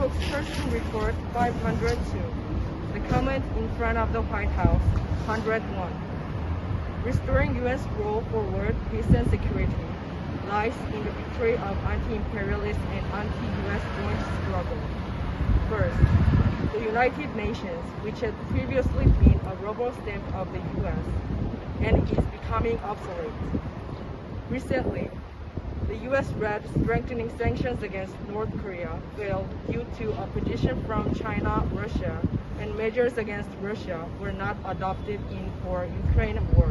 Spokesperson Report 502. The comment in front of the White House 101. Restoring U.S. role for world peace and security lies in the victory of anti-imperialist and anti-U.S. joint struggle. First, the United Nations, which had previously been a rubber stamp of the U.S. and is becoming obsolete. Recently, the U.S. read strengthening sanctions against North Korea failed due to opposition from China, Russia, and measures against Russia were not adopted in for Ukraine war.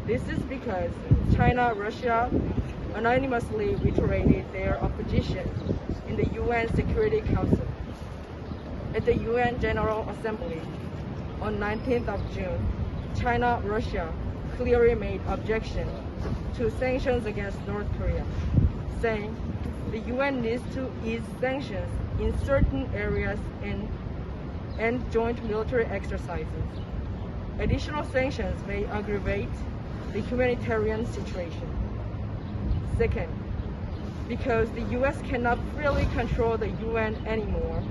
This is because China, Russia anonymously reiterated their opposition in the UN Security Council. At the UN General Assembly on 19th of June, China, Russia clearly made objection to sanctions against North Korea, saying the UN needs to ease sanctions in certain areas and end joint military exercises. Additional sanctions may aggravate the humanitarian situation. Second, because the U.S. cannot freely control the UN anymore,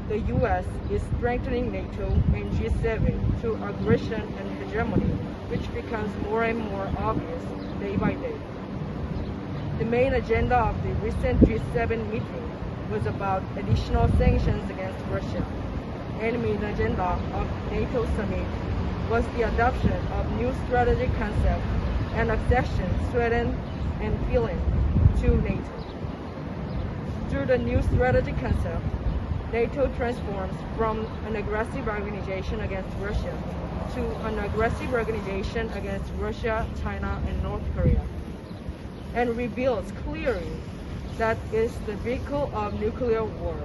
the U.S. is strengthening NATO and G7 through aggression and hegemony, which becomes more and more obvious day by day. The main agenda of the recent G7 meeting was about additional sanctions against Russia, and the main agenda of NATO summit was the adoption of new strategic concepts and accession Sweden and Finland to NATO. Through the new strategic concept, NATO transforms from an aggressive organization against Russia to an aggressive organization against Russia, China, and North Korea, and reveals clearly that it's the vehicle of nuclear war.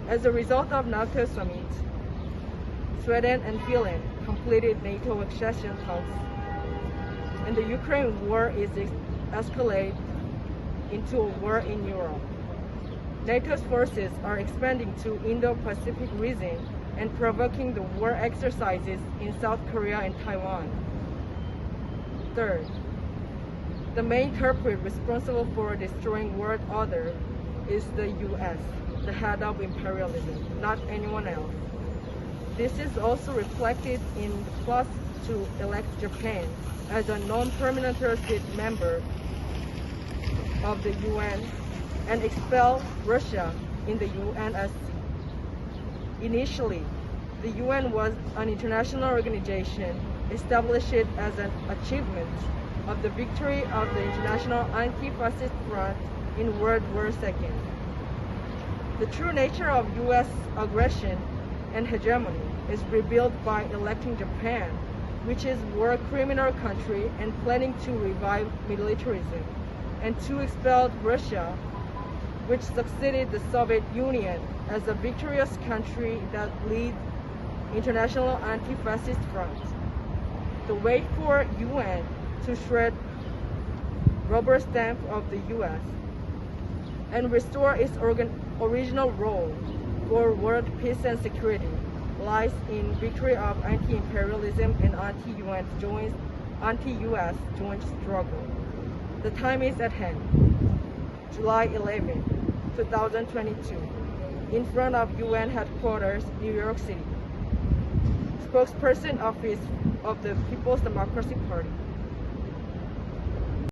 As a result of NATO summit, Sweden and Finland completed NATO accession talks, and the Ukraine war is escalated into a war in Europe. NATO's forces are expanding to Indo-Pacific region and provoking the war exercises in South Korea and Taiwan. Third, the main culprit responsible for destroying world order is the U.S., the head of imperialism, not anyone else. This is also reflected in the plot to elect Japan as a non-permanent seat member of the UN and expel Russia in the UNSC. Initially, the UN was an international organization established as an achievement of the victory of the International Anti-Fascist Front in World War II. The true nature of U.S. aggression and hegemony is revealed by electing Japan, which is a war criminal country and planning to revive militarism, and to expel Russia, which succeeded the Soviet Union as a victorious country that leads international anti-fascist front. The way for UN to shred rubber stamp of the US and restore its original role for world peace and security lies in victory of anti-imperialism and anti-US joint struggle. The time is at hand. July 11, 2022, in front of UN headquarters, New York City. Spokesperson Office of the People's Democratic Party.